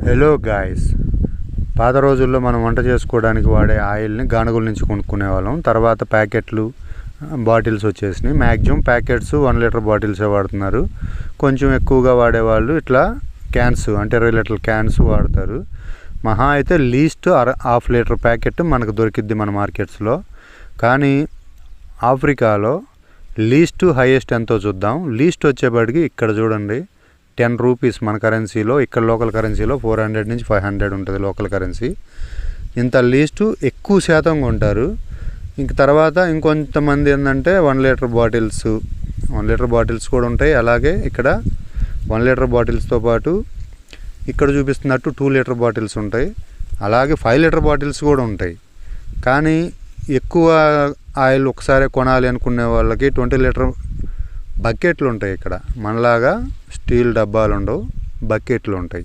Hello guys, పాత రోజుల్లో మనం వంట చేసుకోవడానికి వాడే ఆయిల్ని గానుగుల నుంచి కొనుక్కునే వాళ్ళం. తర్వాత ప్యాకెట్లు, బాటిల్స్ వచ్చేసినాయి. మ్యాక్సిమం ప్యాకెట్స్ 1 లీటర్ బాటిల్సే వాడుతున్నారు. కొంచెం ఎక్కువగా వాడేవాళ్ళు ఇట్లా క్యాన్స్ అంటే 20 లీటర్ల క్యాన్స్ వాడతారు. మహా అయితే లీస్ట్ హాఫ్ లీటర్ ప్యాకెట్ మనకు దొరికిద్ది మన మార్కెట్స్లో. కానీ ఆఫ్రికాలో లీస్ట్ హైయెస్ట్ ఎంతో చూద్దాం. లీస్ట్ వచ్చేప్పటికి ఇక్కడ చూడండి, 10 రూపీస్ మన కరెన్సీలో. ఇక్కడ లోకల్ కరెన్సీలో 400 నుంచి 500 ఉంటుంది లోకల్ కరెన్సీ. ఇంత లీస్టు ఎక్కువ శాతం కొంటారు. ఇంక తర్వాత ఇంకొంతమంది ఏంటంటే 1 లీటర్ బాటిల్స్ కూడా ఉంటాయి. అలాగే ఇక్కడ 1 లీటర్ బాటిల్స్తో పాటు ఇక్కడ చూపిస్తున్నట్టు 2 లీటర్ బాటిల్స్ ఉంటాయి. అలాగే 5 లీటర్ బాటిల్స్ కూడా ఉంటాయి. కానీ ఎక్కువ ఆయిల్ ఒకసారి కొనాలి అనుకునే వాళ్ళకి 20 లీటర్ బకెట్లు ఉంటాయి. ఇక్కడ మనలాగా స్టీల్ డబ్బాలు ఉండవు, బకెట్లు ఉంటాయి.